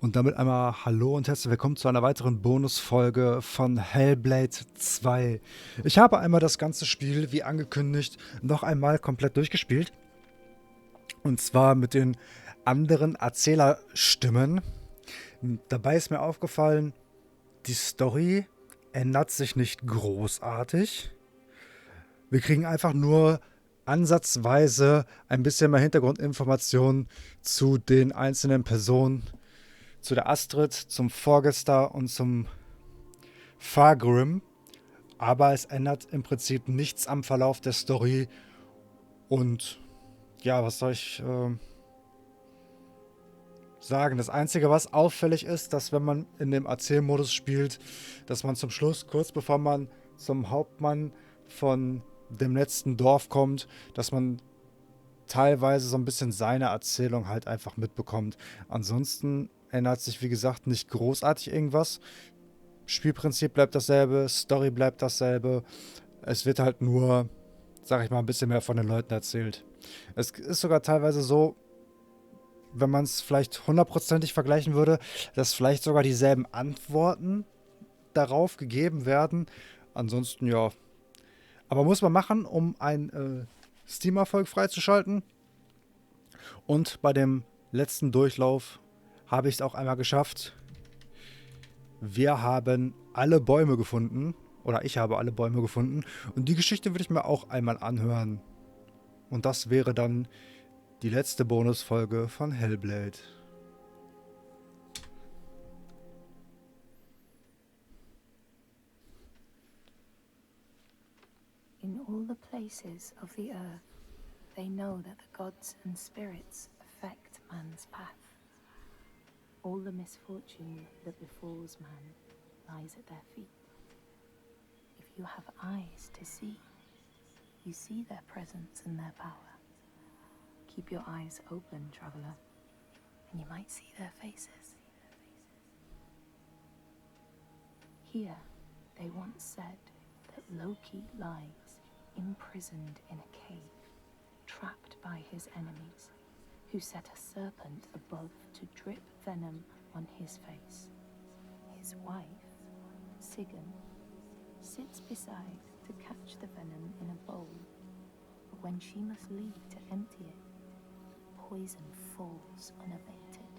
Und damit einmal Hallo und herzlich willkommen zu einer weiteren Bonusfolge von Hellblade 2. Ich habe einmal das ganze Spiel, wie angekündigt, noch einmal komplett durchgespielt. Und zwar mit den anderen Erzählerstimmen. Dabei ist mir aufgefallen, die Story ändert sich nicht großartig. Wir kriegen einfach nur ansatzweise ein bisschen mehr Hintergrundinformationen zu den einzelnen Personen, zu der Astrid, zum Vorgester und zum Fargrim. Aber es ändert im Prinzip nichts am Verlauf der Story. Und ja, was soll ich sagen? Das Einzige, was auffällig ist, dass wenn man in dem Erzählmodus spielt, dass man zum Schluss, kurz bevor man zum Hauptmann von dem letzten Dorf kommt, dass man teilweise so ein bisschen seine Erzählung halt einfach mitbekommt. Ansonsten ändert sich, wie gesagt, nicht großartig irgendwas. Spielprinzip bleibt dasselbe, Story bleibt dasselbe. Es wird halt nur, sag ich mal, ein bisschen mehr von den Leuten erzählt. Es ist sogar teilweise so, wenn man es vielleicht hundertprozentig vergleichen würde, dass vielleicht sogar dieselben Antworten darauf gegeben werden. Ansonsten, ja. Aber muss man machen, um einen Steam-Erfolg freizuschalten. Und bei dem letzten Durchlauf habe ich es auch einmal geschafft. Wir haben alle Bäume gefunden. Oder ich habe alle Bäume gefunden. Und die Geschichte würde ich mir auch einmal anhören. Und das wäre dann die letzte Bonusfolge von Hellblade. In all the places of the earth, they know that the gods and spirits affect man's path. All the misfortune that befalls man lies at their feet. If you have eyes to see, you see their presence and their power. Keep your eyes open, traveler, and you might see their faces. Here, they once said that Loki lies imprisoned in a cave, trapped by his enemies, who set a serpent above to drip venom on his face. His wife, Sigyn, sits beside to catch the venom in a bowl, but when she must leave to empty it, poison falls unabated.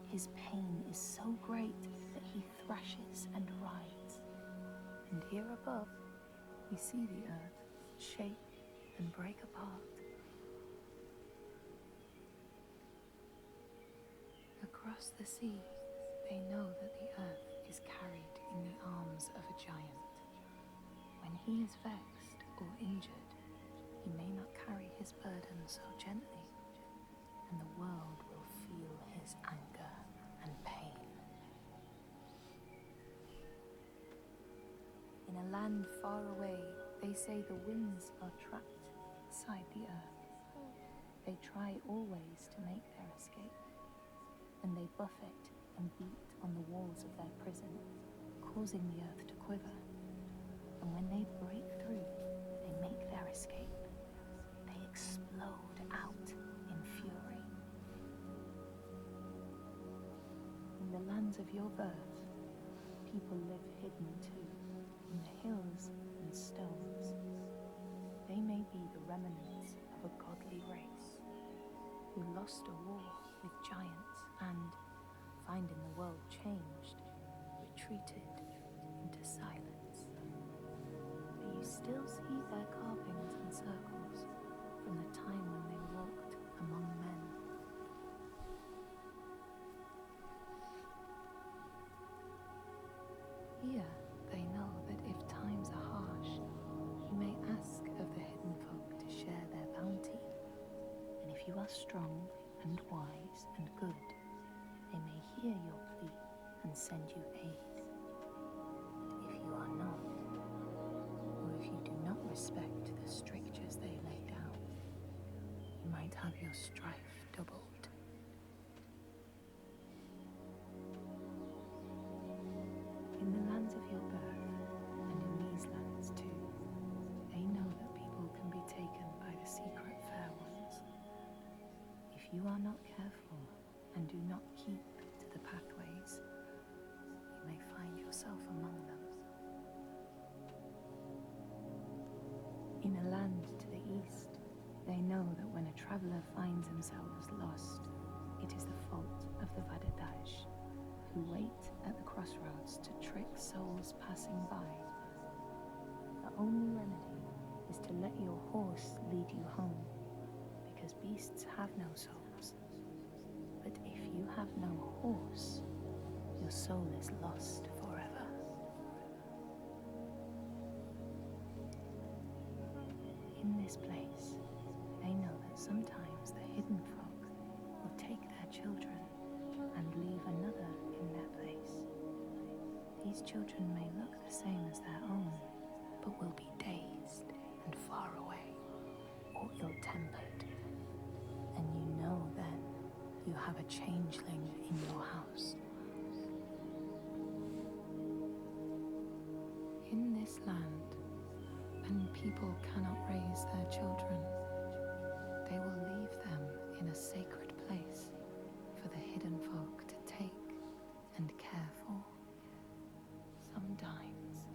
His pain is so great that he thrashes and writhes. And here above, we see the earth shake and break apart. Across the sea, they know that the earth is carried in the arms of a giant. When he is vexed or injured, he may not carry his burden so gently, and the world will feel his anger and pain. In a land far away, they say the winds are trapped inside the earth. They try always to make their escape, and they buffet and beat on the walls of their prison, causing the earth to quiver. And when they break through, they make their escape. They explode out in fury. In the lands of your birth, people live hidden too, in the hills and stones. They may be the remnants of a godly race who lost a war with giants and, finding the world changed, retreated into silence. But you still see their carvings and circles from the time when they walked among men. Here, they know that if times are harsh, you may ask of the hidden folk to share their bounty. And if you are strong and wise and good, they may hear your plea and send you aid. If you are not, or if you do not respect the strictures they lay down, you might have your strife doubled. In the lands of your birth, and in these lands too, they know that people can be taken by the secret fair ones. If you are not careful and do not keep to the path themselves lost, it is the fault of the Vadadash, who wait at the crossroads to trick souls passing by. The only remedy is to let your horse lead you home, because beasts have no souls. But if you have no horse, your soul is lost forever. In this place, they know that sometimes the hidden folk will take their children and leave another in their place. These children may look the same as their own, but will be dazed and far away, or ill-tempered. And you know then you have a changeling in your house. In this land, when people cannot raise their children, they will leave them in a sacred place for the hidden folk to take and care for. Sometimes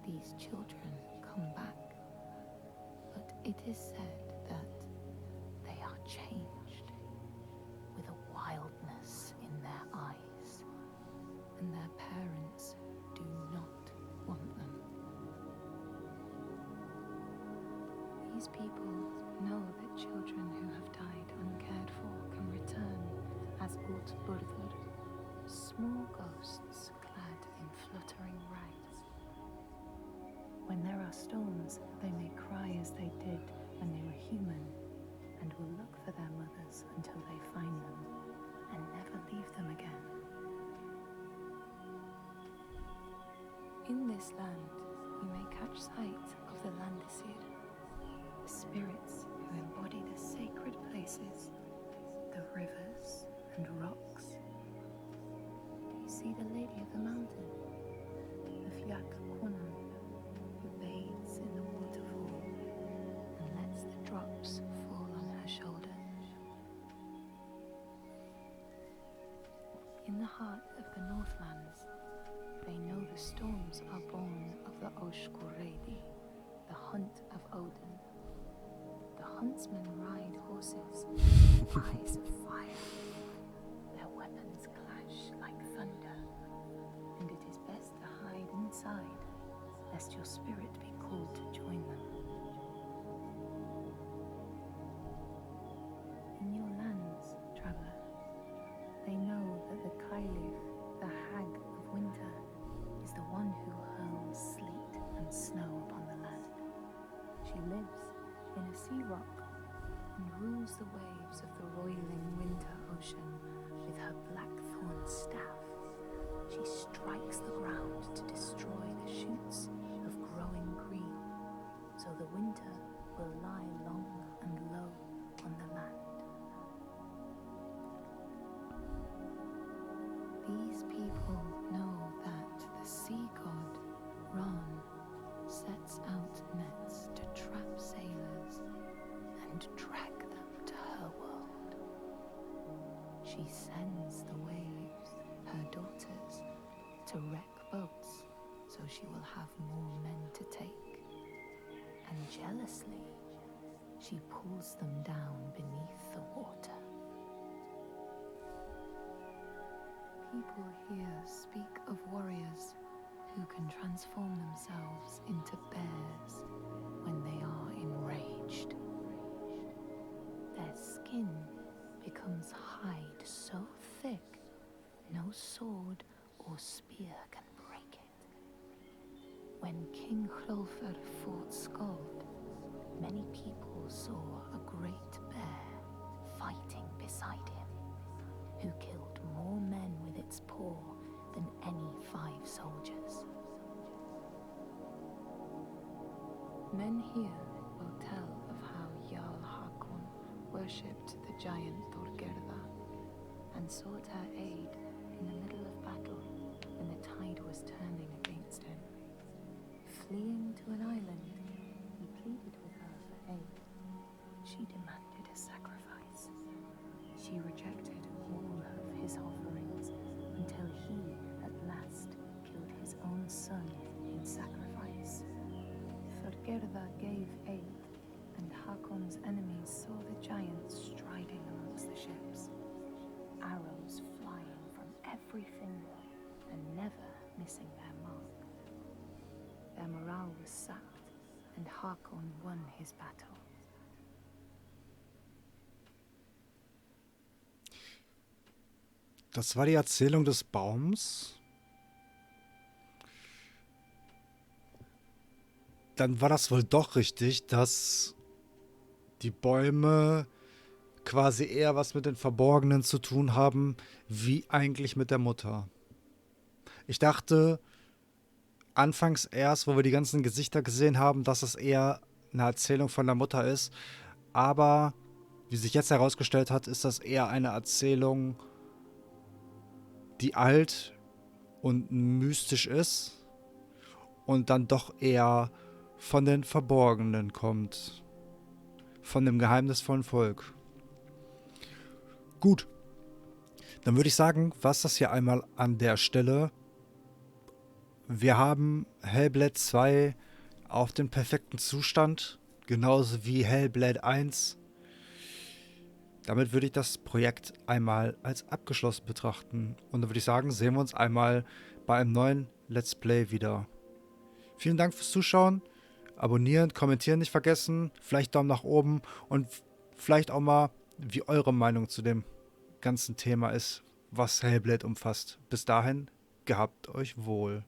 these children come back, but it is said that they are changed with a wildness in their eyes, and their parents do not want them. These people know that children who have died uncared for can return as Utburður, small ghosts clad in fluttering rags. When there are storms, they may cry as they did when they were human, and will look for their mothers until they find them, and never leave them again. In this land, you may catch sight of the Landisir, the spirits who embody the sacred places, the rivers and rocks. Do you see the Lady of the Mountain, the Fyak Kunan, who bathes in the waterfall and lets the drops fall on her shoulders? In the heart of the Northlands, they know the storms are born of the Oshkuredi, the hunt of Odin. The huntsmen ride horses with eyes of fire. Their weapons clash like thunder, and it is best to hide inside, lest your spirit be called to join them. In your lands, traveller, they know that the Kailif, the hag of winter, is the one who hurls sleet and snow upon the land. She lives in a sea rock and rules the waves of the roiling winter ocean with her blackthorn staff. She strikes the ground to destroy the shoots of growing green, so the winter will lie long and low on the land. These people know that the sea god, Ran, sets out nets to trap sailors and drag them to her world. She sends the waves, her daughters, to wreck boats so she will have more men to take. And jealously, she pulls them down beneath the water. People here speak of warriors who can transform themselves into bears when they are enraged. Their skin becomes hide so thick no sword or spear can break it. When King Hrolfr fought Skald, many people saw a great bear fighting beside him, who killed more men with its paw than any 5 soldiers. Men here will tell of how Jarl Hakon worshipped the giant Thorgerða and sought her aid in the middle of battle when the tide was turning against him. Fleeing to an island, he pleaded with her for aid. She demanded a sacrifice. She rejected all of his offerings until he, at last, killed his own son in sacrifice. Thorgerða gave aid, and Hakon's enemies saw the giant strike riding amongst the ships, arrows flying from every finger and never missing their mark. Their morale was sapped, and Harkon won his battle. Das war die Erzählung des Baums. Dann war das wohl doch richtig, dass die Bäume quasi eher was mit den Verborgenen zu tun haben, wie eigentlich mit der Mutter. Ich dachte anfangs erst, wo wir die ganzen Gesichter gesehen haben, dass es eher eine Erzählung von der Mutter ist. Aber wie sich jetzt herausgestellt hat, ist das eher eine Erzählung, die alt und mystisch ist und dann doch eher von den Verborgenen kommt. Von dem geheimnisvollen Volk. Gut. Dann würde ich sagen, was das hier einmal an der Stelle. Wir haben Hellblade 2 auf den perfekten Zustand, genauso wie Hellblade 1. Damit würde ich das Projekt einmal als abgeschlossen betrachten. Und dann würde ich sagen, sehen wir uns einmal bei einem neuen Let's Play wieder. Vielen Dank fürs Zuschauen. Abonnieren, kommentieren nicht vergessen. Vielleicht Daumen nach oben. Und vielleicht auch mal, wie eure Meinung zu dem ganzen Thema ist, was Hellblade umfasst. Bis dahin, gehabt euch wohl.